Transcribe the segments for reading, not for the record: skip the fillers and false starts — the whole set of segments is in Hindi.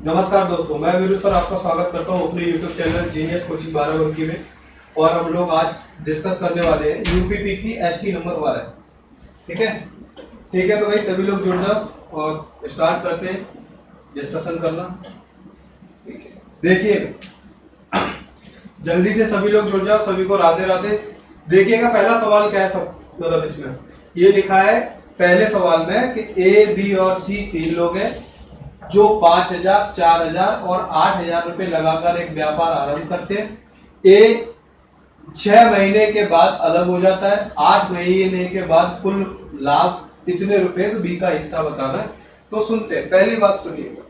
नमस्कार दोस्तों, मैं वीरू सर आपका स्वागत करता हूं अपने YouTube चैनल जीनियस कोचिंग 12 में। और हम लोग आज डिस्कस करने वाले हैं यूपीपी की एसटी नंबर 12। ठीक है तो भाई सभी लोग जुड़ जाओ और स्टार्ट करते हैं डिस्कशन करना। ठीक है, देखिए जल्दी से सभी लोग जुड़ जाओ, सभी को राधे राधे। देखिएगा पहला सवाल क्या है, सब मतलब इसमें ये लिखा है पहले सवाल में कि ए बी और सी तीन लोग हैं जो 5,000, 4,000 और 8,000 रुपए लगाकर एक व्यापार आरंभ करते हैं। ए 6 महीने के बाद अलग हो जाता है, 8 महीने के बाद कुल लाभ इतने रुपए, तो बी का हिस्सा बताना है। तो सुनते हैं, पहली बात सुनिएगा,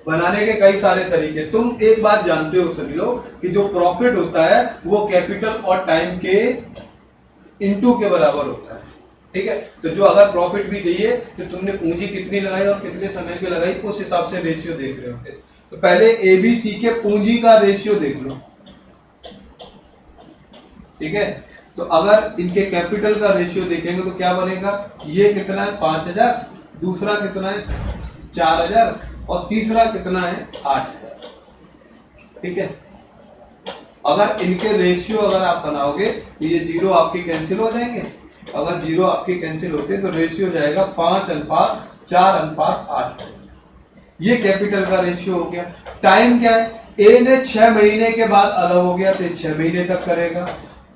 बनाने के कई सारे तरीके। तुम एक बात जानते हो सभी लोग कि जो प्रॉफिट होता है वो कैपिटल और टाइम के इनटू के बराबर होता है। ठीक है, तो जो अगर प्रॉफिट भी चाहिए तो तुमने पूंजी कितनी लगाई और कितने समय की लगाई, उस हिसाब से रेशियो देख रहे होते। तो पहले एबीसी के पूंजी का रेशियो देख लो। ठीक है, तो अगर इनके कैपिटल का रेशियो देखेंगे तो क्या बनेगा, ये कितना है 5,000, दूसरा कितना है 4,000 और तीसरा कितना है 8,000। ठीक है, अगर इनके रेशियो अगर आप बनाओगे तो ये जीरो आपके कैंसिल हो जाएंगे। अगर जीरो आपके कैंसिल होते तो रेशियो जाएगा 5:4:8। ये कैपिटल का रेशियो हो गया। टाइम क्या है, ए ने 6 महीने के बाद अलग हो गया तो 6 महीने तक करेगा।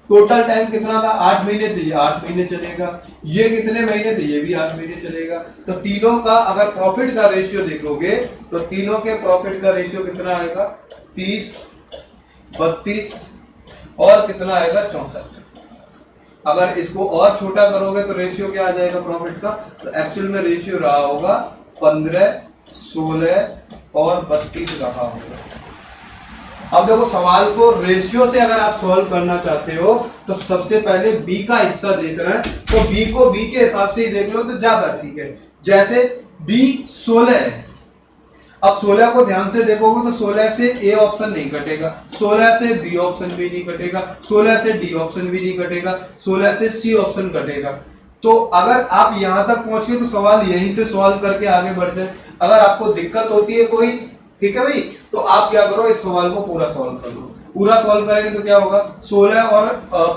टोटल टाइम कितना था 8 महीने, तो ये 8 महीने चलेगा। ये कितने महीने, तो ये भी 8 महीने चलेगा। तो तीनों का अगर प्रॉफिट का रेशियो देखोगे तो तीनों के प्रॉफिट का रेशियो कितना आएगा, 30, 32 और कितना आएगा 64। अगर इसको और छोटा करोगे तो रेशियो क्या आ जाएगा प्रॉफिट का, तो एक्चुअल में रेशियो रहा होगा 15, 16 और 32 रहा होगा। अब देखो सवाल को रेशियो से अगर आप सॉल्व करना चाहते हो तो सबसे पहले बी का हिस्सा देखना है, तो बी को बी के हिसाब से ही देख लो तो ज्यादा ठीक है। जैसे बी 16 है, अब 16 को ध्यान से देखोगे तो 16 से ए ऑप्शन नहीं कटेगा, 16 से बी ऑप्शन भी नहीं कटेगा, 16 से डी ऑप्शन भी नहीं कटेगा, 16 से सी ऑप्शन कटेगा। तो अगर आप यहां तक पहुंच गए तो सवाल यहीं से सॉल्व करके आगे बढ़ जाए। अगर आपको दिक्कत होती है कोई, ठीक है भाई, तो आप क्या करो, इस सवाल को पूरा सॉल्व कर लो। पूरा सॉल्व करेंगे तो क्या होगा, 16 और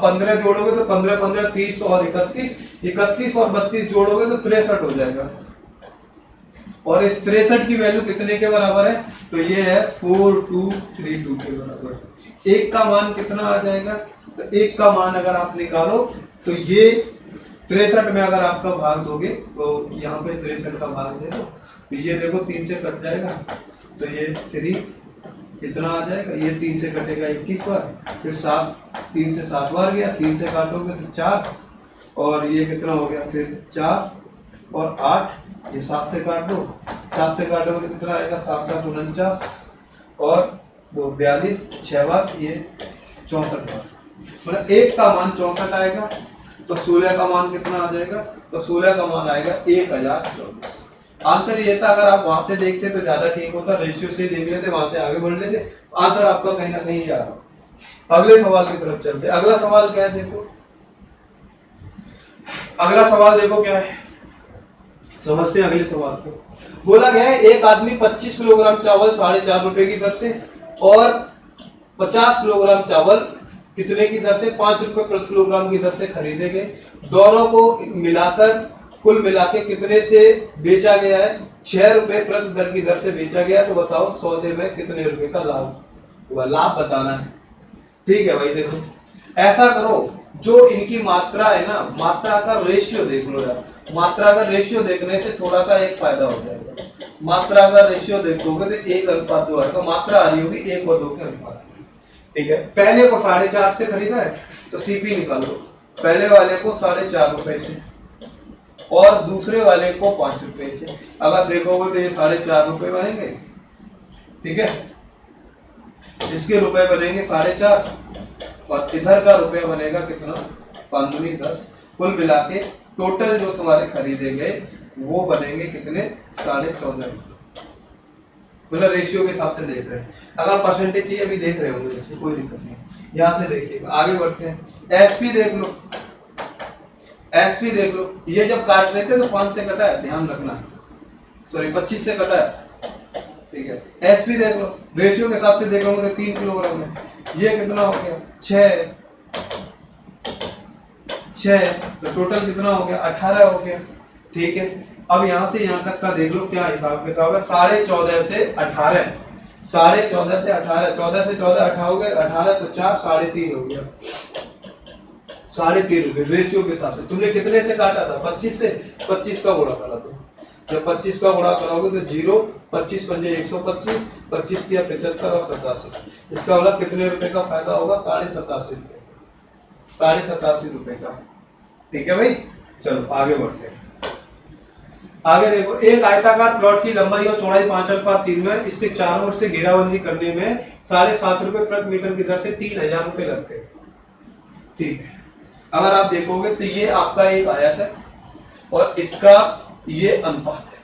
15 जोड़ोगे तो 15, 15, 30 और 31, 31 और 32 जोड़ोगे तो 63 हो जाएगा। और इस 63 की वैल्यू कितने के बराबर है, तो ये है 4232 के बराबर। एक का मान कितना आ जाएगा, तो एक का मान अगर आप निकालो तो ये 63 में अगर आपका भाग दोगे तो यहाँ पे 63 का भाग दे दो तो ये देखो 3 से कट जाएगा, तो ये 3 कितना आ जाएगा, ये 3 से कटेगा 21 बार, फिर 7, 3 से 7 बार गया, 3 से काटोगे तो 4 और ये कितना हो गया, फिर 4 और 8, ये 7 से काट दो, 7 से काटोगे तो कितना आएगा, 7 7 49 और 42, 6 बार ये 64 बार, मतलब एक का मान 64 आएगा। तो 16 का मान कितना आ जाएगा, तो 16 का मान आएगा 1024। आंसर ये था, अगर आप वहां से देखते तो ज्यादा ठीक होता, रेशियो से देख लेते, वहां से आगे बढ़ लेते, आंसर आपका कहीं ना कहीं जा रहा। अगले सवाल की तरफ चलते। अगला सवाल क्या है, देखो अगला सवाल देखो क्या है, समझते हैं अगले सवाल को। बोला गया है एक आदमी 25 किलोग्राम चावल 4.5 रुपए की दर से और 50 किलोग्राम चावल कितने की दर से, 5 रुपए प्रति किलोग्राम की दर से खरीदे गए। दोनों को मिलाकर कुल मिलाके कितने से बेचा गया है, 6 रुपए प्रति दर की दर से बेचा गया। तो बताओ सौदे में कितने रुपए का लाभ हुआ, लाभ बताना है। ठीक है भाई, देखो ऐसा करो, जो इनकी मात्रा है ना, मात्रा का रेशियो देख लो यार। मात्रा का रेशियो देखने से थोड़ा सा एक फायदा हो जाएगा। मात्रा का रेशियो देखोगे तो 1:2 आएगा, मात्रा आ रही होगी 1 और 2 के अनुपात। ठीक है, पहले को 4.5 से खरीदा है तो सीपी निकालो, पहले वाले को 4.5 रुपए से और दूसरे वाले को 5 रुपए से। अगर देखोगे तो ये 4.5 रुपए बनेंगे, ठीक है, इसके रुपए बनेंगे 4.5 और इधर का रुपया बनेगा कितना, 5 दूनी 10। कुल मिला के टोटल जो तुम्हारे खरीदे गए वो बनेंगे कितने, 14.5 रुपए। मतलब रेशियो के हिसाब से देख रहे हैं। अगर परसेंटेज चाहिए अभी देख रहे होंगे, इसमें कोई दिक्कत नहीं। यहाँ से देखिएगा, आगे बढ़ते हैं। एसपी देख लो, एसपी देख लो, ये जब काट रहे थे तो 5 से कटा है, ध्यान रखना, सॉरी 25 से कटा है, ठीक है। एस भी देख लो, रेशियो के हिसाब से देखोगे तो 3 किलोग्राम है। ये कितना हो गया 6 तो टोटल कितना हो गया 18 हो गया। ठीक है, अब यहाँ से यहाँ तक का देख लो क्या हिसाब के हिसाब है। 14.5 से 18, 14.5 से 18, 14 से 14 18 हो गए, 18 तो 4 3.5 हो गया। 3.5 रुपए रेशियो के हिसाब से। तुमने कितने से काटा था 25 से, 25 का गुणा करा। तो जब 25 का गुणा कराओगे तो 0, 25 पंजे 125, 25 किया 75 और 87। इसका मतलब कितने रुपए का फायदा होगा 87.5 रुपए, 87.5 रुपए का। ठीक है भाई, चलो आगे बढ़ते हैं। आगे देखो, एक आयताकार प्लॉट की लंबाई और चौड़ाई 5:3 में इसके चारों ओर से घेराबंदी करने में 7.5 रुपए प्रति मीटर की दर से 3000 रुपए लगते हैं। ठीक है, अगर आप देखोगे तो ये आपका एक आयत है और इसका ये अनुपात है।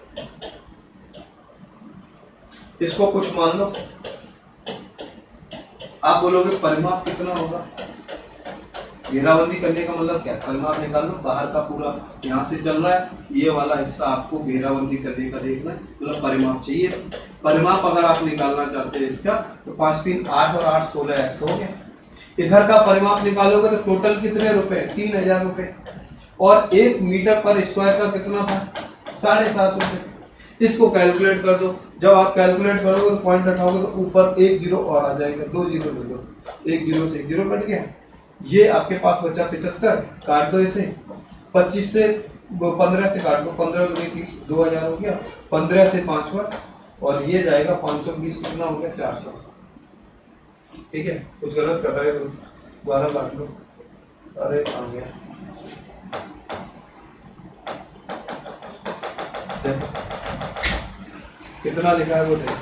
इसको कुछ मान लो, आप बोलोगे परिमाप कितना होगा। घेराबंदी करने का मतलब क्या है, परिमाप निकाल लो। बाहर का पूरा यहाँ से चल रहा है, ये वाला हिस्सा आपको घेराबंदी करने का देखना है, मतलब परिमाप चाहिए। परिमाप अगर आप निकालना चाहते हैं इसका तो 5 3 8 और 8 16 x हो गया। इधर का परिमाप निकालोगे तो टोटल कितने रुपए 3000 रुपए, और 1 मीटर पर स्क्वायर का कितना था 7.5 रुपए। इसको कैलकुलेट कर दो। जब आप कैलकुलेट करोगे तो पॉइंट हटाओगे तो ऊपर 1 जीरो और आ जाएगा, 2 जीरो ले लो, 1 जीरो से 1 जीरो कट गया। ये आपके पास बचा 75, काट दो इसे। 25 से 15 से काट दो, 15 दूनी 30, 2000 हो गया। 15 से 5 और ये जाएगा 520, कितना हो गया 400। ठीक है, कुछ गलत कर रहे हो दोबारा काट लो। अरे आ गया, देखो कितना लिखा है वो देखो,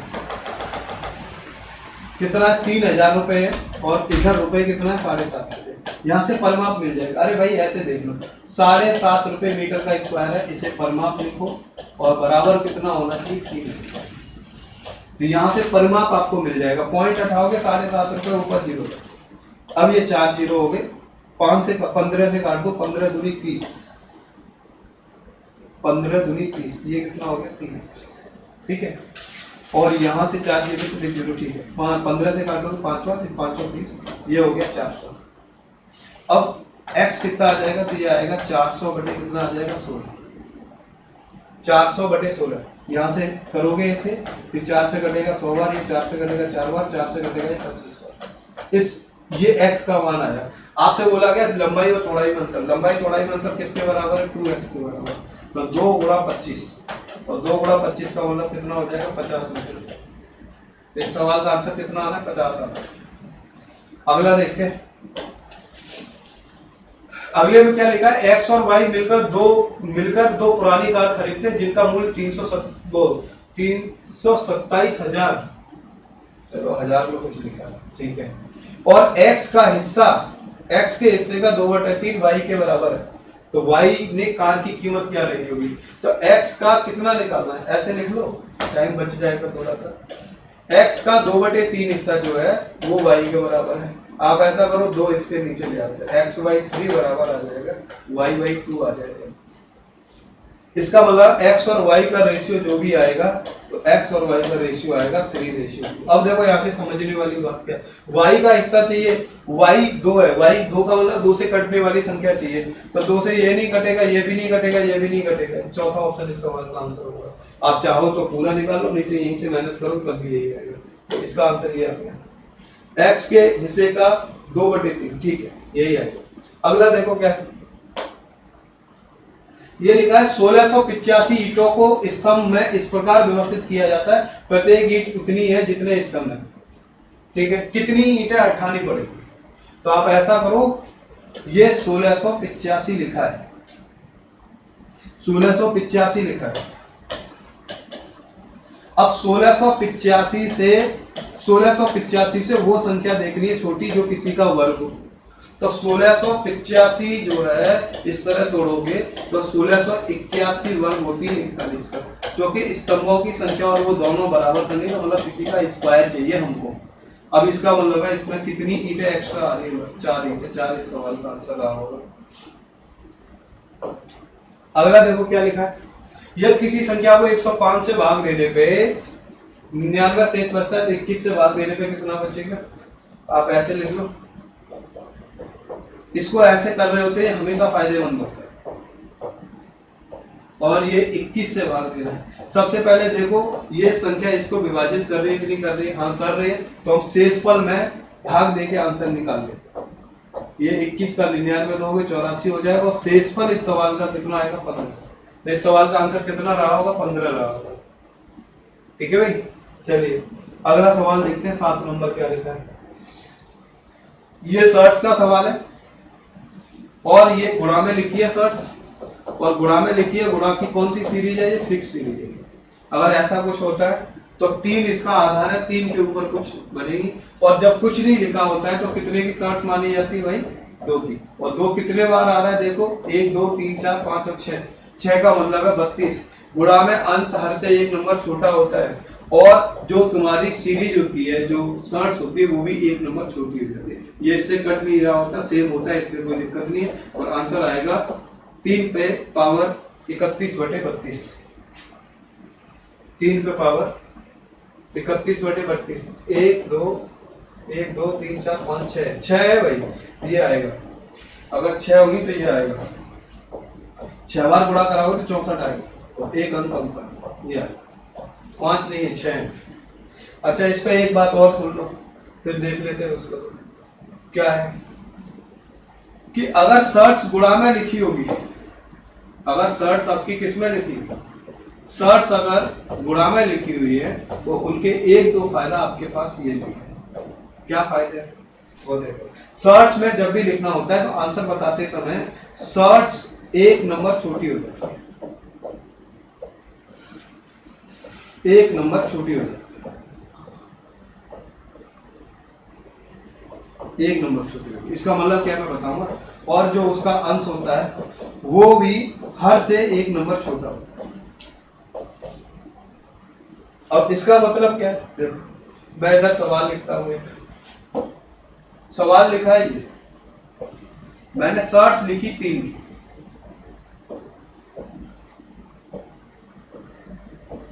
कितना 3000 रुपए है और इधर रुपए कितना है 7.5 रुपए। यहाँ से परिमाप मिल जाएगा। अरे भाई ऐसे देख लो, 7.5 रुपए मीटर का स्क्वायर है, इसे परिमाप लिखो और बराबर कितना होना चाहिए 3। तो यहाँ से परिमाप आपको मिल जाएगा। पॉइंट हटाओगे 7.5 रुपए, ऊपर जीरो। अब ये 4 जीरो हो गए। 5 से 15 से काट दो, 15 दूनी 30, 15 दूनी 30, ये कितना हो गया 3। ठीक है, और यहाँ से 4 जीरो तो 1 जीरो। ठीक है, 15 से काटो तो 5 फिर 530, ये हो गया 400। अब x कितना आ जाएगा तो ये आएगा 400 बटे कितना आ जाएगा 16, 400 बटे 16। यहाँ से करोगे इसे, फिर 4 से कटेगा 100 बार, ये 4 से कटेगा 4 बार, 4 से कटेगा 25 बार। ये x का मान आया। आपसे बोला गया लंबाई और चौड़ाई में अंतर। लंबाई चौड़ाई में अंतर किसके बराबर है 2x के बराबर। तो 2 गुणा 25 और 2 गुणा 25 का मतलब कितना हो जाएगा 50 मीटर। इस सवाल का आंसर कितना आना है 50 आना। अगला देखते हैं। अगले में क्या लिखा है, x और y मिलकर दो पुरानी कार खरीदते हैं जिनका मूल्य 327,000, चलो 1000 में कुछ लिखा है। ठीक है, और x का हिस्सा, x के हिस्से का 2/3 y के बराबर है। तो y ने कार की कीमत क्या रही होगी। तो x का कितना निकालना है, ऐसे लिख लो, टाइम बच जाएगा थोड़ा सा। x का 2/3 हिस्सा जो है वो y के बराबर है। आप ऐसा करो, 2 इसके नीचे ले आते हैं, x/3 बराबर आ जाएगा y/2 आ जाएगा। इसका मतलब x और y का रेशियो जो भी आएगा तो x और y का रेशियो आएगा 3:2। अब देखो यहाँ से समझने वाली बात क्या है, y का हिस्सा चाहिए, y 2 है, y 2 का मतलब 2 से कटने वाली संख्या चाहिए। तो 2 से ये नहीं कटेगा, ये भी नहीं कटेगा, ये भी नहीं कटेगा। चौथा ऑप्शन इस सवाल का आंसर होगा। आप चाहो तो पूरा निकालो, नहीं तो यहीं से मेहनत करो तब भी यही आएगा। तो इसका आंसर ये आ गया, x के हिस्से का 2/3। ठीक है, यही आएगा। अगला देखो क्या है, ये लिखा है 1685 ईंटों को स्तंभ में इस प्रकार व्यवस्थित किया जाता है, प्रत्येक ईंट उतनी है जितने स्तंभ है। ठीक है, कितनी ईंटें हटानी पड़ेगी। तो आप ऐसा करो, ये 1685 लिखा है, 1685 लिखा है। अब 1685 से वो संख्या देखनी है छोटी जो किसी का वर्ग हो। तो 1685 जो है इस तरह तोड़ोगे तो 1681 वर्ग होती है 41 का, क्योंकि स्तंभों की संख्या और वो दोनों बराबर करनी है, मतलब किसी का स्क्वायर चाहिए हमको। अब इसका मतलब है इसमें कितनी ईंटें एक्स्ट्रा आ रही है, 4 ईंटें। 4 इस सवाल का आंसर रहा होगा। अगला देखो क्या लिखा है, यदि किसी संख्या को 105 से भाग देने पे 99 शेष बचता है, तो 21 से भाग देने पे कितना बचेगा, आप ऐसे लिख लो। इसको ऐसे कर रहे होते हैं, हमेशा फायदेमंद होता है। और ये 21 से भाग देना है। सबसे पहले देखो ये संख्या इसको विभाजित कर रही है कि नहीं कर रही है, हाँ कर रही है, तो हम शेषफल में भाग देके आंसर निकाल लेते। ये 21 का 99 दोगे 84 हो जाएगा, और शेषफल इस सवाल का कितना आएगा, 15। इस सवाल का आंसर कितना रहा होगा, 15 रहा होगा। ठीक है भाई, चलिए अगला सवाल देखते हैं। 7 नंबर क्या लिखा है। ये शर्ट्स का सवाल है, और ये गुणा में लिखी है शर्ट्स, और गुणा में लिखी है। गुणा की कौन सी सीरीज है, ये फिक्स सीरीज है। अगर ऐसा कुछ होता है तो 3 इसका आधार है, 3 के ऊपर कुछ बनेगी। और जब कुछ नहीं लिखा होता है तो कितने की शर्ट्स मानी जाती है भाई, 2 की। और 2 कितने बार आ रहा है, देखो 1 2 3 4 5 और 6, 6 का मतलब है 32। गुणा में अंश हर से 1 नंबर छोटा होता है, और जो तुम्हारी सीरीज होती है, जो शर्ट्स होती है, वो भी 1 नंबर छोटी हो जाती है। ये इससे कट नहीं रहा होता, सेम होता है, इसलिए कोई दिक्कत नहीं है। और आंसर आएगा 3 पे पावर 31/32। 3 पे पावर 31/32। 1 2 3 4 5 6, 6 है भाई, ये आएगा। अगर 6 होगी तो ये आएगा। 6 बार गुणा कराओगे तो 64 आएगा, और 1 अंक कम कर, ये 5 नहीं है, 6 है। अच्छा, इस पे एक बात और सुन लो, फिर देख लेते हैं उसको। क्या है कि अगर शर्ट्स गुणा में लिखी होगी, अगर शर्ट्स आपकी किस में लिखी, शर्ट्स अगर गुणा में लिखी हुई है, तो उनके 1-2 फायदा आपके पास ये भी है। क्या फायदे हैं वो देखो। शर्ट्स में जब भी लिखना होता है तो आंसर बताते समय शर्ट्स 1 नंबर छोटी हो जाती है, 1 नंबर छोटी हो जाती है, 1 नंबर छोटी होगी। इसका मतलब क्या मैं बताऊंगा। और जो उसका अंश होता है वो भी हर से 1 नंबर छोटा होता है। अब इसका मतलब क्या है, देखो मैं इधर सवाल लिखता हूं। एक सवाल लिखा है, ये मैंने शर्ट्स लिखी 3 की।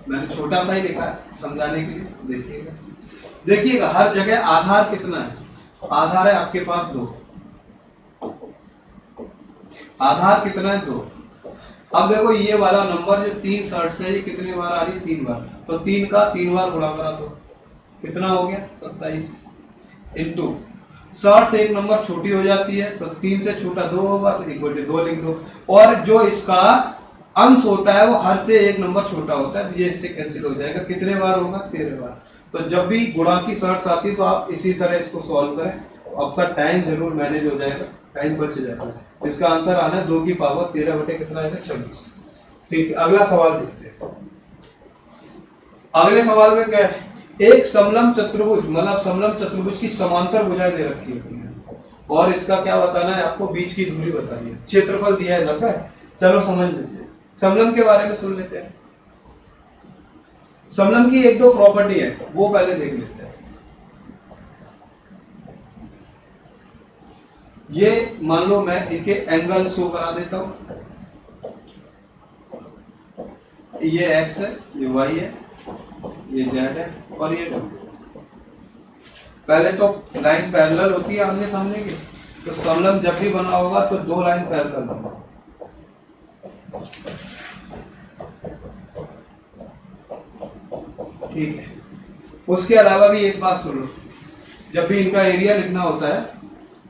मैंने छोटा सा ही लिखा है समझाने के लिए। देखिएगा हर जगह आधार कितना है, आधार है आपके पास 2। आधार कितना है, 2। अब देखो ये वाला नंबर जो 3 शर्ट्स है, ये कितने बार आ रही है, 3 बार। तो 3 का 3 बार गुणा करा दो, कितना हो गया, 27 इंटू शर्ट्स 1 नंबर छोटी हो जाती है, तो 3 से छोटा 2 होगा, तो इक्वल टू 2 लिख दो। और जो इसका अंश होता है वो हर से 1 नंबर छोटा होता है, तो ये इससे कैंसिल हो जाएगा। कितने बार होगा, 13 बार। तो जब भी गुणा की शर्ट्स आती है तो आप इसी तरह इसको सॉल्व करें, आपका टाइम जरूर मैनेज हो जाएगा, टाइम बच जाएगा। इसका आंसर आना है 2 की पावर 13 बटे कितना आएगा, 26। ठीक है, अगला सवाल देखते हैं। अगले सवाल में क्या है, एक समलंब चतुर्भुज, मतलब समलंब चतुर्भुज की समांतर भुजाएं दे रखी होती है, और इसका क्या बताना है आपको, बीच की दूरी बतानी है। क्षेत्रफल दिया है 90। चलो समझ लेते हैं, समलंब के बारे में सुन लेते हैं। समलंब की 1-2 प्रॉपर्टी है, वो पहले देख लेते हैं। ये मान लो मैं इनके एंगल शो करा देता हूं। ये x है, ये y है, ये z है, और ये w। पहले तो लाइन पैरेलल होती है आमने सामने की, तो समलंब जब भी बना होगा तो 2 लाइन पैरेलल होगा। ठीक है, उसके अलावा भी एक बात सुनो, जब भी इनका एरिया लिखना होता है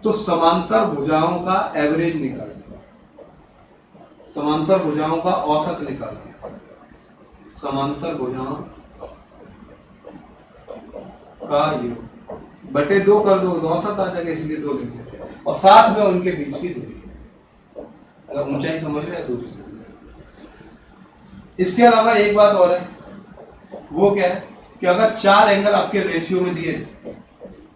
तो समांतर भुजाओं का एवरेज निकालते हैं, समांतर भुजाओं का औसत निकालते हैं। समांतर भुजाओं का योग बटे 2 कर दो, औसत आ जाएगा, इसलिए 2 लिख देते हैं। और साथ में उनके बीच की दूरी, अगर ऊंचाई समझ रहे हैं दूरी समझ रहे। इसके अलावा एक बात और है, वो क्या है कि अगर 4 एंगल आपके रेशियो में दिए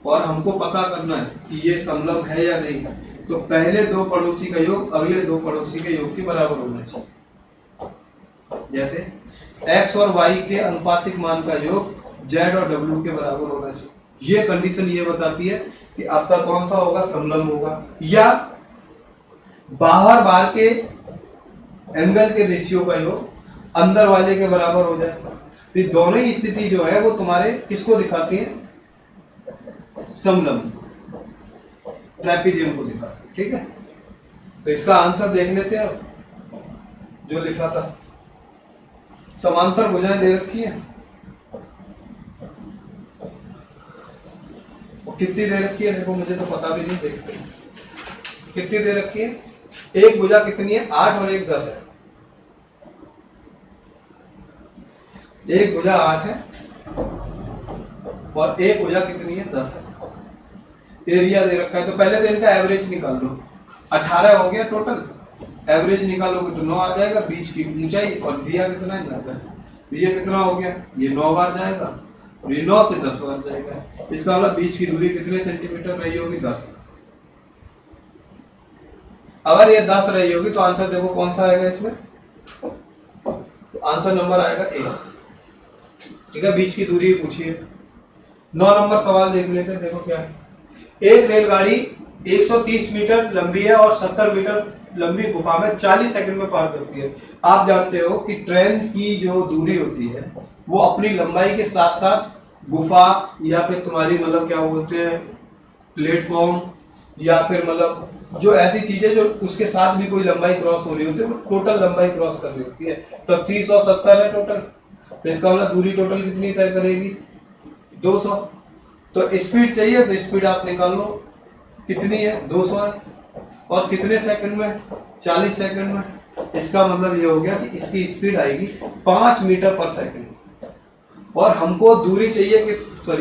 और हमको पता करना है कि ये समलंब है या नहीं, तो पहले 2 पड़ोसी का योग अगले 2 पड़ोसी के योग के बराबर होना चाहिए। जैसे x और y के अनुपातिक मान का योग z और w के बराबर होना चाहिए। ये कंडीशन ये बताती है कि आपका कौन सा होगा, समलंब होगा। या बाहर के एंगल के रेशियो का योग अंदर वाले के बराबर हो जाए। तो ये दोनों ही स्थिति जो है वो तुम्हारे किसको दिखाती है? समलंब, ट्रेपीजियम को दिखाती है। ठीक है, तो इसका आंसर देख लेते हैं अब जो लिखा था। समांतर भुजाएं दे रखी है, कितनी दे रखी है देखो, मुझे तो पता भी नहीं, देखते कितनी दे रखी है। एक भुजा कितनी है? 8 और एक 10 है। एक भुजा 8 है और एक भुजा कितनी है? 10 है। एरिया दे रखा है, तो पहले तो इनका एवरेज निकाल लो। 18 हो गया टोटल, एवरेज निकालोगे तो 9 आ जाएगा। बीच की ऊंचाई और दिया कितना है? 90। ये कितना हो गया? ये 9 बार जाएगा और ये 9 से 10 बार जाएगा। इसका मतलब बीच की दूरी कितने सेंटीमीटर रही होगी? 10। अगर ये 10 रही होगी तो आंसर देखो कौन सा आएगा इसमें? तो आंसर नंबर आएगा ए। ठीक है, बीच की दूरी पूछिए। 9 नंबर सवाल देख लेते हैं, देखो क्या है। एक रेलगाड़ी 130 मीटर लंबी है और 70 मीटर लंबी गुफा में 40 सेकंड में पार करती है। आप जानते हो कि ट्रेन की जो दूरी होती है वो अपनी लंबाई के साथ साथ गुफा या फिर तुम्हारी मतलब क्या बोलते हैं प्लेटफॉर्म या फिर मतलब जो ऐसी चीजें जो उसके साथ भी कोई लंबाई क्रॉस हो रही होती है वो टोटल लंबाई क्रॉस कर रही होती है। तो 30 और 70 है टोटल, तो इसका मतलब दूरी टोटल कितनी तय करेगी? 200। तो स्पीड चाहिए तो स्पीड आप निकाल लो, कितनी है? 200 है। और कितने सेकंड में? 40 सेकंड में। इसका मतलब ये हो गया कि इसकी स्पीड आएगी 5 मीटर पर सेकंड। और हमको दूरी चाहिए कि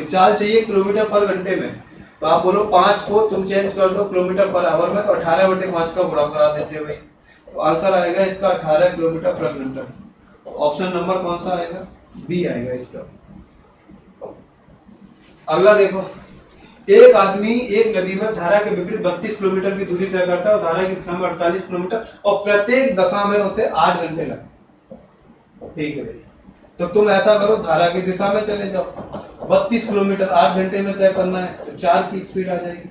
चाल चाहिए किलोमीटर पर घंटे में। तो आप बोलो 5 को तुम चेंज कर दो किलोमीटर पर आवर में, तो 18/5 का गुणा करा देते हैं भाई। तो आंसर आएगा इसका 18 किलोमीटर पर घंटा। ऑप्शन नंबर कौन सा आएगा? बी आएगा इसका। अगला देखो, एक आदमी एक नदी में धारा के विपरीत 32 किलोमीटर की दूरी तय करता है और धारा की दिशा में 48 किलोमीटर और प्रत्येक दशा में उसे 8 घंटे लगते। ठीक है भाई, तो तुम ऐसा करो धारा की दिशा में चले जाओ। 32 किलोमीटर 8 घंटे में तय करना है तो 4 की स्पीड आ जाएगी।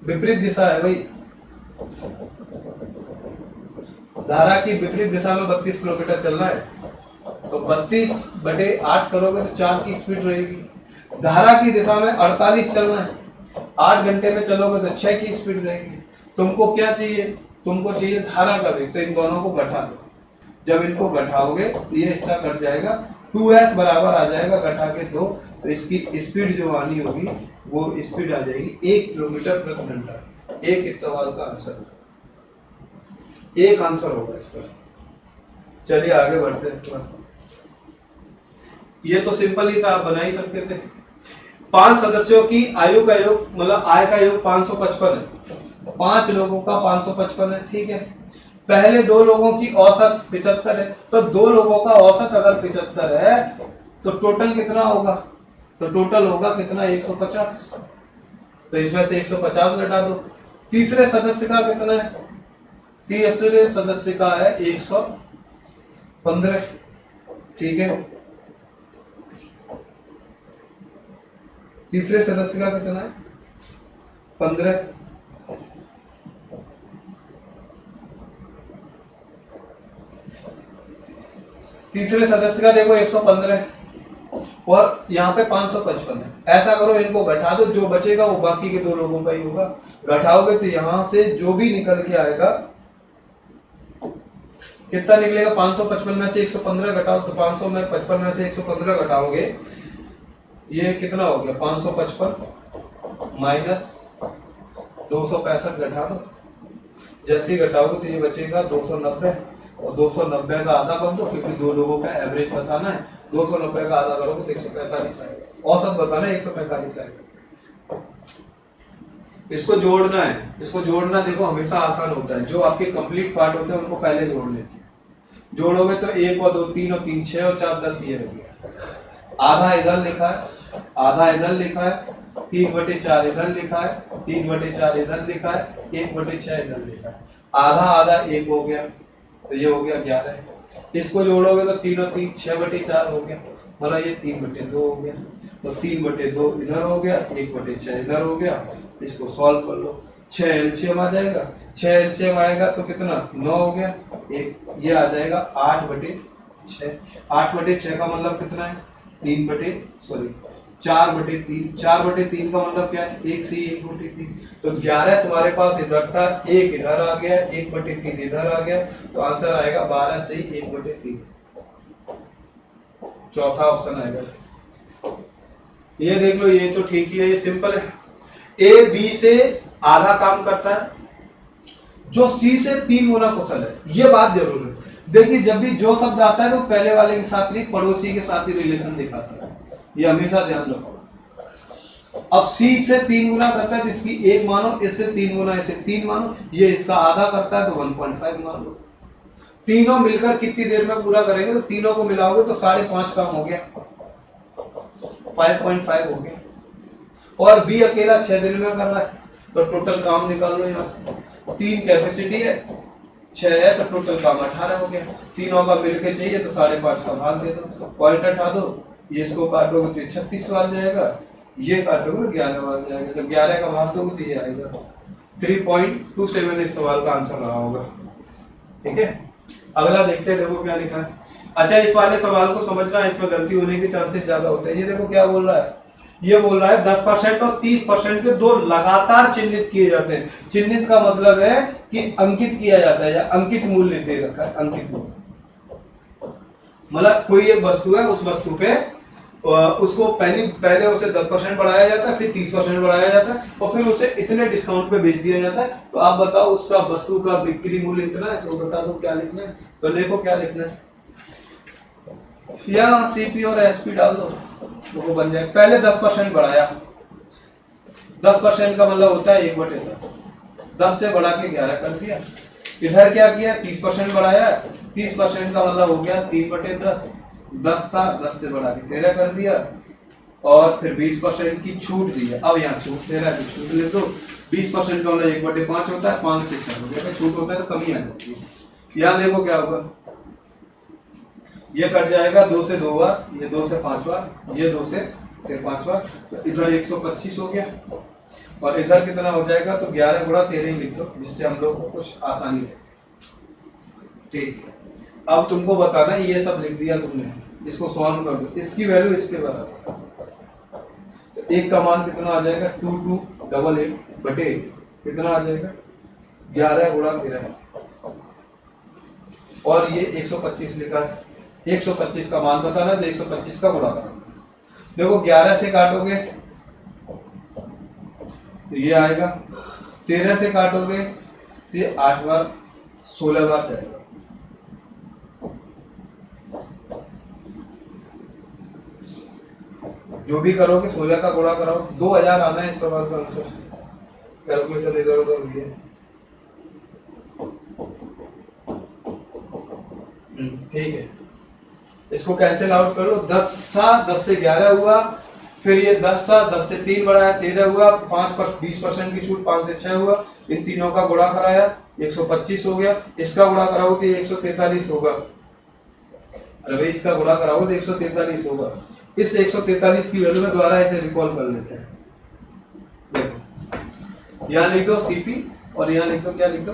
विपरीत दिशा है भाई, धारा की विपरीत दिशा में 32 किलोमीटर चलना है तो 32/8 करोगे तो 4 की स्पीड रहेगी। धारा की दिशा में 48 चलना है, 8 घंटे में चलोगे तो 6 की स्पीड रहेगी। तुमको क्या चाहिए? तुमको चाहिए धारा का वेग, तो इन दोनों को घटा दो। जब इनको घटाओगे ये हिस्सा कट जाएगा, 2s बराबर आ जाएगा घटा के 2, तो इसकी स्पीड जो आनी होगी वो स्पीड आ जाएगी 1 किलोमीटर प्रति घंटा। एक इस सवाल का आंसर, एक आंसर होगा इस पर। चलिए आगे बढ़ते हैं थोड़ा सा। ये तो सिंपल ही था, आप बना ही सकते थे। 5 सदस्यों की आयु का योग मतलब आय का योग 555 है। 5 लोगों का 555 है। ठीक है, पहले 2 लोगों की औसत 75 है, तो 2 लोगों का औसत अगर 75 है तो टोटल कितना होगा? तो टोटल होगा कितना? 150। तो इसमें से 150 घटा दो। तीसरे सदस्य का कितना है? तीसरे सदस्य का है 115। ठीक है, तीसरे सदस्य का कितना है? 15। तीसरे सदस्य का देखो 115 है और यहाँ पे 555 है। ऐसा करो इनको घटा दो, जो बचेगा वो बाकी के 2 लोगों का ही होगा। घटाओगे तो यहाँ से जो भी निकल के आएगा कितना निकलेगा? 555 में से 115 घटाओ तो 555 में से 115 घटाओगे, ये कितना हो गया? 555 माइनस 265 घटा दो। जैसे ही घटाओगे तो ये बचेगा 290 और 290 का आधा कर दो क्योंकि 2 लोगों का एवरेज बताना है। 290 का आधा करोगे तो 145 आएगा। औसत बताना है 145 आएगा। इसको जोड़ना है, इसको जोड़ना देखो हमेशा आसान होता है। जो आपके कंप्लीट पार्ट होते हैं उनको पहले जोड़ लेते हैं। जोड़ोगे तो 1 और 2 3 और 3 6 और 4 10 ये हो गया। आधा इधर लिखा है, आधा इधर लिखा है, 3/4 इधर लिखा है, 3/4 इधर लिखा है, 1/6 इधर लिखा है। आधा आधा 1 हो गया तो ये हो गया 11। इसको जोड़ोगे तो 3 और 3 6/4 हो गया, मतलब ये 3/2 हो गया। तो 3/2 इधर हो गया, 1/6 इधर हो गया। इसको सॉल्व कर लो, 6 एलसीएम आ जाएगा। 6 एलसीएम आएगा तो कितना? 9 हो गया। एक ये आ जाएगा 8/4। 6। 8/6 का मतलब कितना है? 4/3। 4/3 का मतलब क्या है? 1 से 1/3। तो 11 तुम्हारे पास इधर था, 1 इधर आ गया, 1/3 इधर आ गया, तो आंसर आएगा 12 से 1/3। चौथा ऑप्शन आएगा। ये देख लो, ये तो ठीक ही है, ये सिंपल है। ए बी से आधा काम करता है, जो सी से 3 गुना कुशल है। ये बात जरूर है। देखिए, जब भी जो शब्द आता है तो पहले वाले के साथ नहीं, पड़ोसी के साथ ही रिलेशन दिखाता है, ये हमेशा ध्यान रखो। अब सी से 3 गुना करता है तो इसकी 1 मानो, इससे 3 गुना, इसे 3 मानो, ये इसका आधा करता है तो 1.5 मान लो। तीनों मिलकर कितनी देर में पूरा करेंगे? तो तीनों को मिलाओगे तो 5.5 काम हो गया, 5.5 हो गया। और बी अकेला 6 दिन में कर रहा है, तो टोटल काम निकाल लो यहाँ से। 3 कैपेसिटी है, 6 है, तो टोटल काम 18 हो गया। तीनों का मिलके चाहिए तो 5.5 का भाग दे दो, पॉइंट हटा दो, ये इसको काटोगे तो 36 बार जाएगा, ये काटोगे तो 11 बार जाएगा। जब 11 का भाग दोगे तो ये आएगा 3.27। इस सवाल का आंसर रहा होगा। ठीक है, अगला देखते हैं, देखो क्या लिखा है। अच्छा, इस वाले सवाल को समझना, इसमें गलती होने के चांसेस ज्यादा होते हैं। ये देखो क्या बोल रहा है, ये बोल रहा है 10% और 30% के दो लगातार चिन्हित किए जाते हैं। चिन्हित का मतलब है कि अंकित किया जाता है, या अंकित मूल्य दे रखा है, अंकित मूल्य। मतलब कोई एक वस्तु है, उस वस्तु पे उसको पहले उसे 10% बढ़ाया जाता है, फिर 30% बढ़ाया जाता है, और फिर उसे इतने डिस्काउंट पे बेच दिया जाता है। तो आप बताओ उसका वस्तु का बिक्री मूल्य इतना है, तो बता दो क्या लिखना है। तो देखो क्या लिखना है, या सीपी और एसपी डाल दो, वो बन जाए। पहले 10% बढ़ाया, 10% का मतलब होता है 1/10, 10 से बढ़ा के 11 कर दिया। इधर क्या किया, 30% बढ़ाया, 30% का मतलब हो गया 3/10, 10 था, 10 से बढ़ा के 13 कर दिया, और फिर 20% की छूट दी है। अब यहाँ छूट दे रहा है तो छूट ले दो। 20% का मतलब 1/5 होता है, 5 से 6 हो गया, छूट होता है तो कमी आ जाती है। यहाँ देखो क्या होगा, ये कट जाएगा 2 से 2 बार, ये 2 से 5 बार, ये 2 से फिर 5 बार, तो इधर 125 हो गया, और इधर कितना हो जाएगा, तो 11 गुणा 13 ही लिख दो, जिससे हम लोग को कुछ आसानी है। ठीक है, अब तुमको बताना, ये सब लिख दिया तुमने, इसको सॉल्व कर दो, इसकी वैल्यू इसके बराबर, तो एक का मान कितना आ जाएगा, 2288 बटे कितना आ जाएगा, 11 गुणा 13, और ये 125 लिखा है। 125 का मान बताना, तो 125 का गुणा करना। देखो 11 से काटोगे तो ये आएगा, 13 से काटोगे तो ये 8 बार 16 बार जाएगा। जो भी करोगे 16 का गुणा कराओ, 2000 आना है इस सवाल का आंसर। कैलकुलेशन इधर उधर हुई है। ठीक है, इसको कैंसिल आउट कर लो। 10 था, 10 से 11 हुआ, फिर ये 10 था, 10 से 3 बढ़ाया 13 हुआ, 20% की छूट 5 से 6 हुआ, इन तीनों का गुणा कराया 125 हो गया। इसका गुणा कराओ तो 143 होगा। अरे भाई, इसका गुणा कराओ तो 143 होगा। इस 143 की वैल्यू में दोबारा इसे रिकॉल कर लेते हैं। देखो यहाँ लिख दो सीपी, और यहाँ लिख दो, क्या लिख दो,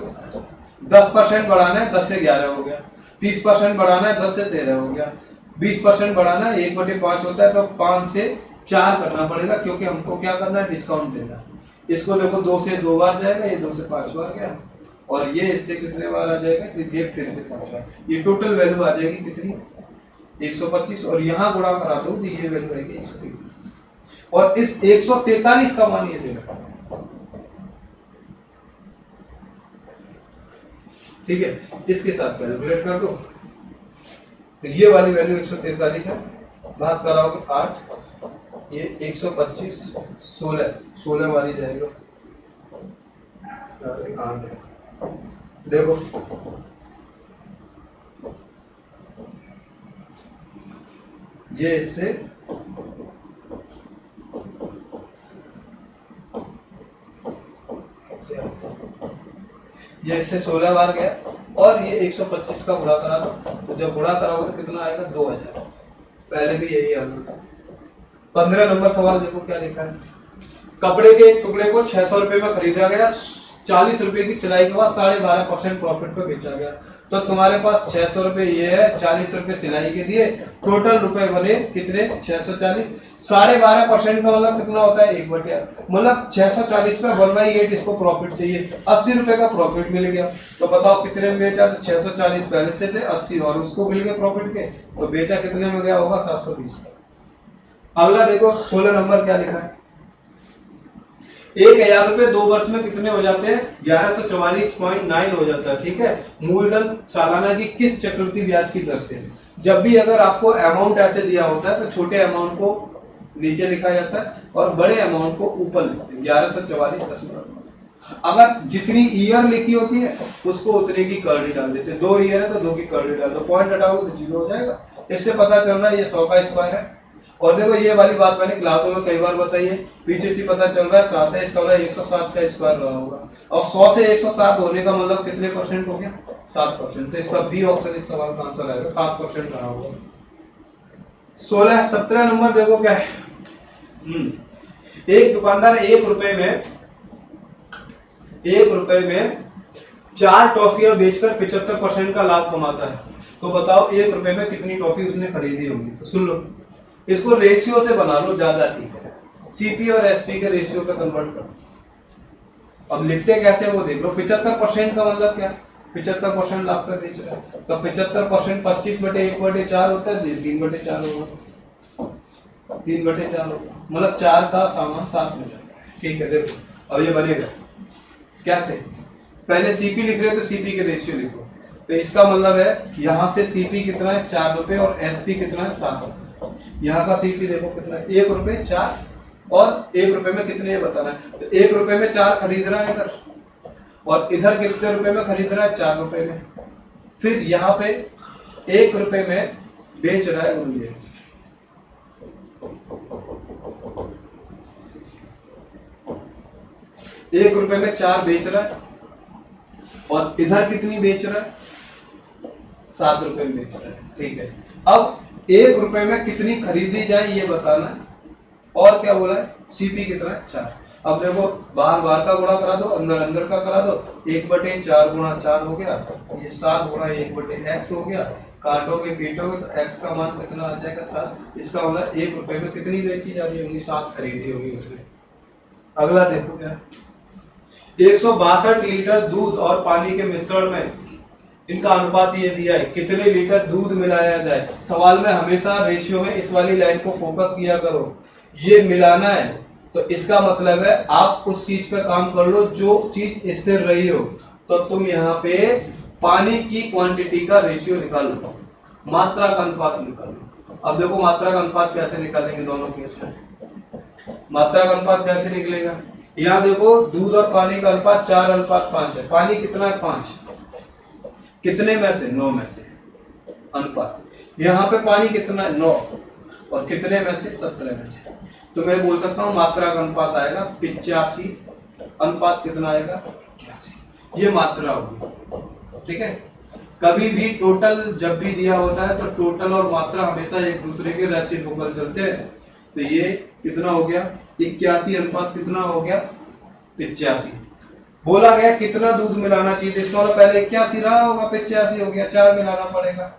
10% बढ़ाना है, 10 से 11 हो गया। 30% बढ़ाना है, 10 से 13 हो गया। 20% बढ़ाना है, 1/5 होता है, तो 5 से 4 करना पड़ेगा, क्योंकि हमको क्या करना है, डिस्काउंट देना है। इसको देखो 2 से 2 बार जाएगा, ये 2 से 5 बार गया, और ये इससे कितने बार आ जाएगा, तो ये फिर से 5 बार। ये टोटल वैल्यू आ जाएगी कितनी, 125, और यहाँ गुणा करा दो तो ये वैल्यू आएगी 143, और इस 143 का मान ये देना। ठीक है, इसके साथ कैलकुलेट कर दो, तो ये वाली वैल्यू 143 है, भाग कराओगे 8, ये 125, 16 वाली जाएगा। देखो ये इससे ये इससे 16 बार गया, और ये 125 का गुणा करा दो, तो जब गुणा कराओगे तो कितना आएगा, 2000। पहले भी यही आना। 15 नंबर सवाल देखो क्या लिखा है। कपड़े के एक टुकड़े को 600 रुपए में खरीदा गया, 40 रुपए की सिलाई के बाद 12.5% प्रॉफिट पे बेचा गया। तो तुम्हारे पास 600 रुपए ये है, 40 रुपए सिलाई के दिए, टोटल रुपए बने कितने 640। 12.5% का मतलब कितना होता है 1/8, मतलब 640 पे 1/8 इसको प्रॉफिट चाहिए, 80 रुपए का प्रॉफिट मिल गया। तो बताओ कितने में बेचा, तो 640 पहले से थे, 80 और उसको मिल गए प्रॉफिट के, तो बेचा कितने में गया होगा 720। अगला देखो 16 नंबर क्या लिखा है, 1000 रुपए 2 वर्ष में कितने हो जाते हैं 1144.9 हो जाता है। ठीक है, मूलधन सालाना की किस चक्रवृद्धि ब्याज की दर से। जब भी अगर आपको अमाउंट ऐसे दिया होता है तो छोटे अमाउंट को नीचे लिखा जाता है और बड़े अमाउंट को ऊपर लिखते हैं 1144। अगर जितनी ईयर लिखी होती है उसको उतने की कर्ली डाल देते हैं, 2 ईयर है तो 2 की कर्ली डाल दो, पॉइंट हटाओगे तो 0 हो जाएगा। इससे पता चल रहा है ये 100 का स्क्वायर है। और देखो ये वाली बात मैंने क्लासों में कई बार बताई है, पीछे से पता चल रहा है 7 है, इसका मतलब 107 का स्क्वायर रहा होगा, और 100 से 107 होने का मतलब कितने परसेंट हो गया 7%। तो इसका बी ऑप्शन इस सवाल का आंसर आएगा, 7% रहा होगा। 17 नंबर देखो क्या है, एक दुकानदार 1 रुपए में 4 टॉफियां बेचकर 75% का लाभ कमाता है। तो बताओ 1 रुपए में कितनी टॉफी उसने खरीदी होगी। तो सुन लो, इसको रेशियो से बना लो, ज्यादा ठीक है, सीपी और एसपी के रेशियो पे कन्वर्ट करो। अब लिखते कैसे वो देख लो। 75% का मतलब क्या, 75% लाभ पे बेच रहा है, तो 75% 25/1/4 होता है, 3/4 होगा, 3/4 होगा, मतलब 4 का सामान 7 में जाएगा। ठीक है, देखो अब ये बनेगा कैसे, पहले सीपी लिख रहे हो तो सीपी के रेशियो लिखो। तो इसका मतलब है यहाँ से सीपी कितना है 4 रुपए और एसपी कितना है 7 रुपए। यहाँ का सीपी देखो कितना है 1 रुपए 4, और 1 रुपए में कितने बताना है। तो 1 रुपए में 4 खरीद रहा है इधर, और इधर कितने रुपए में खरीद रहा है 4 रुपए में। फिर यहाँ पे 1 रुपए में बेच रहा है, बोलिए 1 रुपए में 4 बेच रहा है, और इधर कितनी बेच रहा है 7 रुपए में बेच रहा है। ठीक है, अब 1 रुपए में कितनी खरीदी जाए ये बताना है, और क्या बोला है सीपी कितना है 4। अब देखो बाहर बाहर का गुणा करा दो, अंदर अंदर का करा दो, 1/4 गुणा 4 हो गया, ये 7 गुणा 1/x हो गया, काटोगे पीटोगे तो x का मान कितना आ जाएगा 7। इसका मतलब 1 रुपए में कितनी बेची जा रही होगी 7 खरीदी होगी उसने। अगला देखो क्या, 162 लीटर दूध और पानी के मिश्रण में इनका अनुपात ये दिया है, कितने लीटर दूध मिलाया जाए। सवाल में हमेशा रेशियो में इस वाली लाइन को फोकस किया करो, ये मिलाना है तो इसका मतलब है आप उस चीज पे काम कर लो जो चीज स्थिर रही हो। तो तुम यहाँ पे पानी की क्वांटिटी का रेशियो निकालो, मात्रा का अनुपात निकालो। अब देखो मात्रा का अनुपात कैसे निकालेंगे दोनों केस में, मात्रा का अनुपात कैसे निकलेगा। यहाँ देखो दूध और पानी का अनुपात 4:5 है, पानी कितना है 5, कितने में से 9 में से अनुपात। यहाँ पे पानी कितना है 9, और कितने में से 17 में से। तो मैं बोल सकता हूँ मात्रा का अनुपात आएगा 85, अनुपात कितना आएगा 81, ये मात्रा होगी। ठीक है, कभी भी टोटल जब भी दिया होता है तो टोटल और मात्रा हमेशा एक दूसरे के रेसिप्रोकल चलते हैं। तो ये कितना हो गया 81, अनुपात कितना हो गया 85। बोला गया कितना दूध मिलाना चाहिए, इसका मतलब पहले 81 रहा होगा, 85 हो गया, 4 मिलाना पड़ेगा।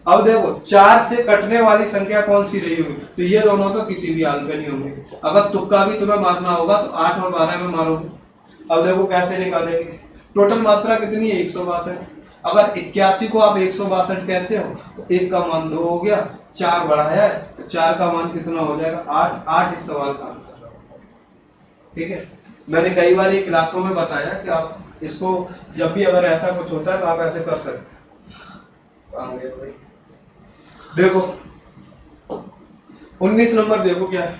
अब देखो 4 से कटने वाली संख्या कौन सी रही होगी, तो ये दोनों तो किसी भी हाल पे नहीं होंगे। अगर तुक्का भी तुम्हें मारना होगा तो 8 और 12 में मारोगे। अब देखो कैसे निकालेंगे, टोटल मात्रा कितनी है 162। अगर 81 को आप 162 कहते हो तो 1 का मान 2 हो गया, 4 बढ़ाया है तो 4 का मान कितना हो जाएगा 8। 8 इस सवाल का आंसर। ठीक है, मैंने कई बार ये क्लासों में बताया कि आप इसको जब भी अगर ऐसा कुछ होता है तो आप ऐसे कर सकते हैं। देखो 19 नंबर देखो क्या है,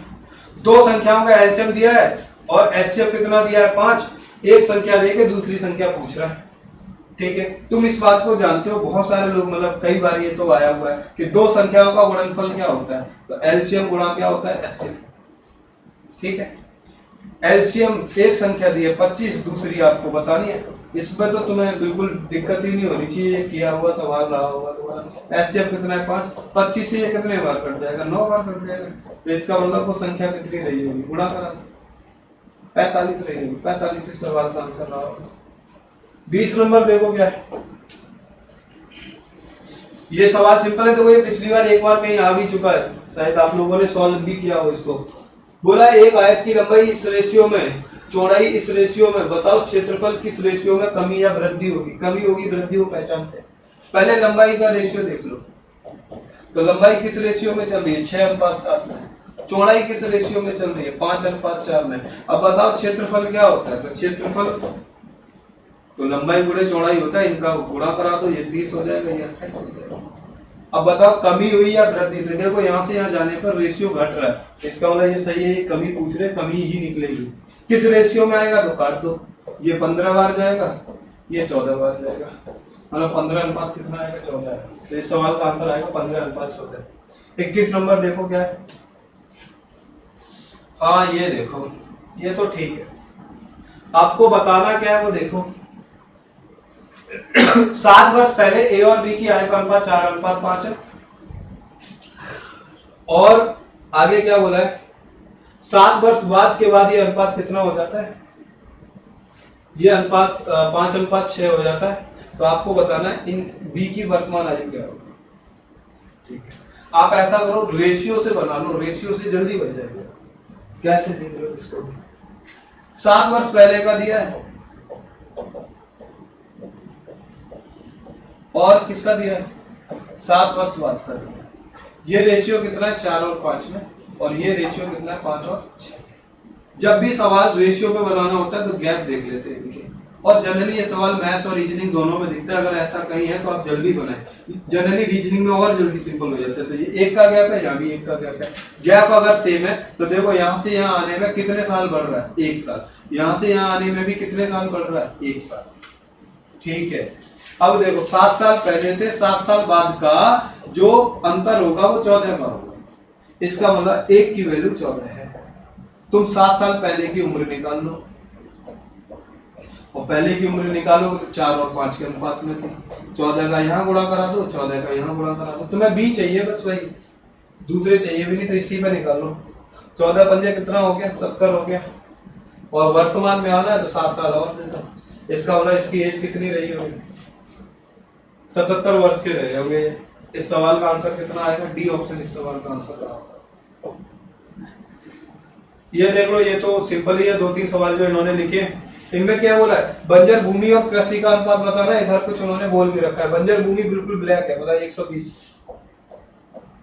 2 संख्याओं का एलसीएम दिया है और एचसीएफ कितना दिया है 5। एक संख्या देके दूसरी संख्या पूछ रहा है। ठीक है, तुम इस बात को जानते हो, बहुत सारे लोग मतलब कई बार ये तो आया हुआ है कि 2 संख्याओं का गुणनफल क्या होता है, तो एलसीएम गुणा क्या होता है एचसीएफ। ठीक है, एलसीएम एक संख्या दी है 25, दूसरी आपको बतानी है, इसमें तो तुम्हें बिल्कुल दिक्कत ही नहीं होनी चाहिए, किया हुआ सवाल रहा होगा तुम्हारा। एचसीएफ कितना है 5, 25 से ये कितने बार कट जाएगा 9 बार कट जाएगा। तो इसका मतलब वो संख्या कितनी रही होगी, गुणा करा 45 रही होगी, 45 इस सवाल का आंसर रहा होगा। 20 नंबर देखो क्या है, ये सवाल सिंपल है, तो ये पिछली बार एक बार कहीं आ भी चुका है, शायद आप लोगों ने सॉल्व भी किया हो इसको। बोला एक आयत की लंबाई इस रेशियो में, चौड़ाई इस रेशियो में, बताओ क्षेत्रफल किस रेशियो में कमी या वृद्धि होगी। कमी होगी, वृद्धि को पहचानते हैं। पहले लंबाई का रेशियो देख लो, तो लंबाई किस रेशियो में चल रही है, 6:7 में। चौड़ाई किस रेशियो में चल रही है, 5:4 में। अब बताओ क्षेत्रफल क्या होता है, तो क्षेत्रफल तो लंबाई गुणे चौड़ाई होता है, इनका गुणा करा दो, ये 30 हो जाएगा, ये 28 हो जाएगा। अब बताओ कमी हुई या वृद्धि, तो देखो यहाँ से यहाँ जाने पर रेशियो घट रहा है, इसका मतलब ये सही है, ये कमी पूछ रहे, कमी ही निकलेगी। किस रेशियो में आएगा तो काट दो, ये 15 बार जाएगा, ये 14 बार जाएगा, मतलब 15 अनुपात कितना आएगा, 14 है। तो इस सवाल का आंसर आएगा 15:14। 21 नंबर देखो क्या है। हाँ ये देखो, ये तो ठीक है, आपको बताना क्या है वो देखो। 7 वर्ष पहले ए और बी की आय का अनुपात 4:5 है, और आगे क्या बोला है, 7 वर्ष बाद के बाद ये अनुपात कितना हो जाता है, ये अनुपात 5:6 हो जाता है। तो आपको बताना है इन बी की वर्तमान आयु क्या होगी। ठीक है, आप ऐसा करो, रेशियो से बना लो, रेशियो से जल्दी बन जाएगा। कैसे देख लो इसको, 7 वर्ष पहले का दिया है और किसका दिया है, 7 वर्ष बाद का दिया है। ये रेशियो कितना है, 4 और 5 में, और ये रेशियो कितना है, 5 और 6। जब भी सवाल रेशियो पे बनाना होता है तो गैप देख लेते हैं इनके, और जनरली ये सवाल मैथ्स और रीजनिंग दोनों में दिखता है। अगर ऐसा कहीं है तो आप जल्दी बनाएं, जनरली रीजनिंग में और जल्दी सिंपल हो जाता है। तो ये एक का गैप है, यहाँ भी एक का गैप है। गैप अगर सेम है तो देखो यहाँ से यहाँ आने में कितने साल बढ़ रहा है, 1 साल। यहाँ से यहाँ आने में भी कितने साल बढ़ रहा है, 1 साल। ठीक है, अब देखो 7 साल पहले से 7 साल बाद का जो अंतर होगा वो 14 का होगा। इसका मतलब 1 की वैल्यू 14 है। तुम 7 साल पहले की उम्र निकाल लो, और पहले की उम्र निकालोगे तो 4 और 5 के अनुपात में थी। 14 का यहाँ गुणा करा दो, 14 का यहाँ गुणा करा दो। तुम्हें बी चाहिए बस भाई, दूसरे चाहिए भी नहीं, तो इसी पे निकाल लो। 14 पंजे कितना हो गया, 70 हो गया, और वर्तमान में आना है तो 7 साल और दे दो। इसका मतलब इसकी एज कितनी रही होगी, 77 वर्ष के रहे होंगे। इस सवाल का आंसर कितना आएगा, डी ऑप्शन इस सवाल का आंसर रहा। ये देख लो, ये तो सिंपल ही है, 2-3 सवाल जो इन्होंने लिखे। इनमें क्या बोला है, बंजर भूमि और कृषि का अनुपात बताना है। इधर कुछ उन्होंने बोल भी रखा है, बंजर भूमि बिल्कुल ब्लैक है, मतलब 120,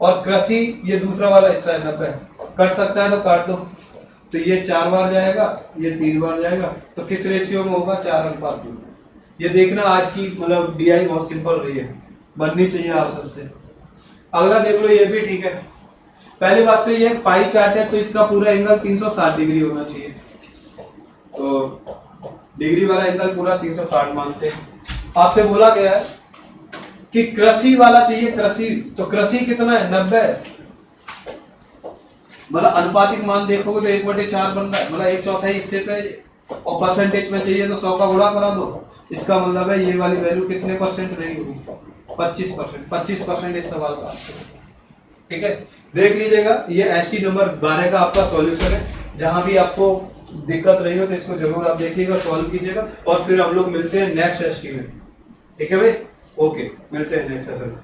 और कृषि ये दूसरा वाला हिस्सा है 90। कट सकता है तो काट दो, तो ये 4 बार जाएगा, ये 3 बार जाएगा, तो किस रेशियो में होगा, 4:2। ये देखना आज की मतलब डीआई बहुत सिंपल रही है, बननी चाहिए आप सबसे। अगला देख लो, ये भी ठीक है। पहली बात तो ये पाई चार्ट है, तो इसका पूरा एंगल 360 डिग्री होना चाहिए, तो डिग्री वाला एंगल पूरा 360 मानते हैं। आपसे बोला गया है कि कृषि वाला चाहिए, कृषि, तो कृषि कितना है, 90 है। मतलब अनुपातिक मान देखोगे तो 1/4 बन रहा है, मतलब 1/4 इससे पे, और परसेंटेज में चाहिए तो 100 का गुणा करा दो। इसका मतलब है ये वाली वैल्यू कितने परसेंट रही होगी, 25%। 25% इस सवाल का। ठीक है, देख लीजिएगा, ये एसटी नंबर 12 का आपका सॉल्यूशन है। जहां भी आपको दिक्कत रही हो तो इसको जरूर आप देखिएगा, सॉल्व कीजिएगा, और फिर हम लोग मिलते हैं नेक्स्ट एसटी में। ठीक है भाई, ओके, मिलते हैं नेक्स्ट सेशन में।